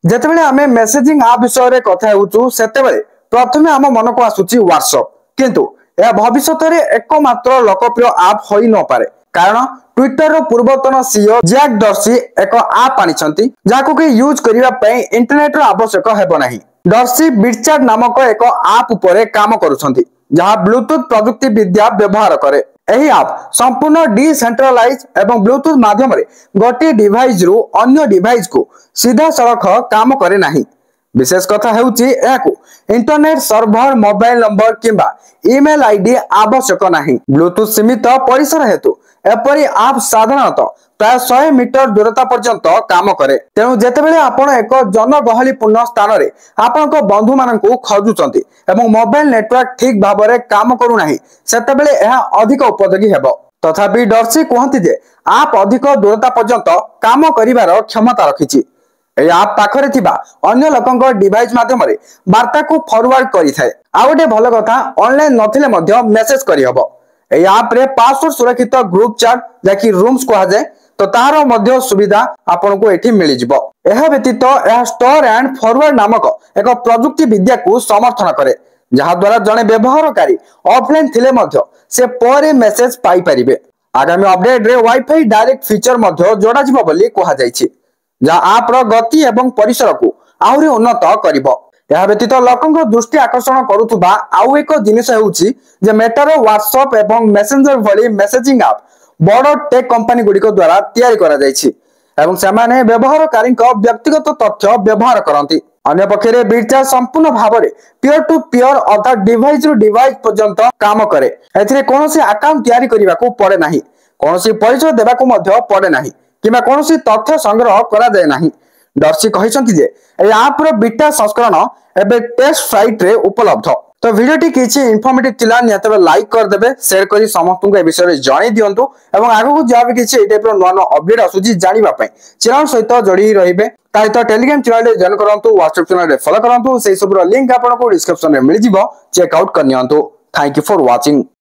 जेतेबेले आमे मेसेजिंग आप विषय रे कथा हेउचु सेतेबेले प्रथमे आम मन को आसुची व्हाट्सएप किंतु यह भविष्य रे एकमात्र लोकप्रिय आप होई न पारे कारण ट्विटर रो पूर्वतन सीईओ जैक डॉर्सी एक आप आनिछंती जाको कि यूज करिवा पई इंटरनेट रो आवश्यक हेबो नाही। डॉर्सी बिटचैट नामक एक आप उपरे काम करूछंती जहां ब्लूटूथ प्रजुक्ति विद्या व्यवहार करे। एही आप संपूर्ण डिसेंट्रलाइज एवं ब्लूटूथ माध्यम रे गोटे डिवाइस रु अन्य डिवाइस को सीधा सड़क काम करे नाही। विशेष कथा हेउची एहाकू इंटरनेट सर्वर मोबाइल नंबर किंबा ईमेल आईडी आवश्यक नाही। ब्लूटूथ सीमित परिसर हेतु एपरी आप साधारणतः प्राय 100 मीटर दूरता पर्यंत काम करे। तेणु जेतेबेले आपण एक जनगहलीपूर्ण स्थान रे आपनक बंधु माननकू खोजुचंती एवं मोबाइल नेटवर्क ठीक भाबरे काम करू नाही सेतेबेले एहा अधिक उपयोगी हेबो। तथापि डॉर्सी कहंती जे आप अधिक दूरता पर्यंत काम करिवार क्षमता रखिछि। ए आप पाखरे थिबा अन्य लोकंक डिवाइस माध्यम रे वार्ता को फॉरवर्ड करि थाए। आ गोटे भलो कथा ऑनलाइन नथिले मध्य मेसेज करि हबो। ए आप रे पासवर्ड सुरक्षित ग्रुप चैट जाकी रूम्स कहा जाय तो तारो मध्य सुविधा आपन को एठी मिलि जिवो। एहा व्यतीत एहा स्टोर एंड फॉरवर्ड नामक एक प्रजुक्ति विद्या को समर्थन करे जहा द्वारा जने व्यवहारकारी ऑफलाइन थिले मध्य से परे मेसेज पाई परिबे। आगामी अपडेट रे वाईफाई डायरेक्ट फीचर मध्य जोडा जिवो बोली कहा जायछि जहा आप रो गति एवं परिसर को आहुरी उन्नत करिवो। यह व्यतीत लोकंक दृष्टि आकर्षण करुथुबा आउ एक जिनिस हेउची जे मेटार व्हाट्सएप एवं मेसेंजर भली मेसेजिंग ऐप बड़ टेक कंपनी गुडी को द्वारा तयारी करा जायछि एवं सेमाने व्यवहारकारी व्यक्तिगत तथ्य व्यवहार करंती। अन्य पक्षरे बिटचैट संपूर्ण भाबरे पीयर टू पीयर अर्थात डिवाइस टू डिवाइस पर्यंत काम करे। एथिरे कोनोसी अकाउंट तयारी करिवा को पड़े नाही, कोनोसी परिचय देबा को मध्य पड़े नाही किबा कोनोसी तथ्य संग्रह करा जाय नाही। डॉर्सी कहिसंती जे ए ऐप रो बीटा संस्करण एबे टेस्ट साइट रे उपलब्ध। तो वीडियोटी किछि इन्फॉर्मेटिव थिला नियतबे लाइक कर देबे, शेयर करी समस्त को ए विषय रे जानि दियंतु एवं आगु को जाबे किछि ए टाइप रो नवा अपडेट आसुची जानिबा पई चैनल सहित जोड़ी रहिबे। ताहि तो टेलीग्राम चैनल रे जॉइन करंतु, व्हाट्सएप चैनल रे फॉलो करंतु, सेहि सब रो लिंक आपन को डिस्क्रिप्शन रे मिल जिवो, चेक आउट करनियंतु। Thank you for watching.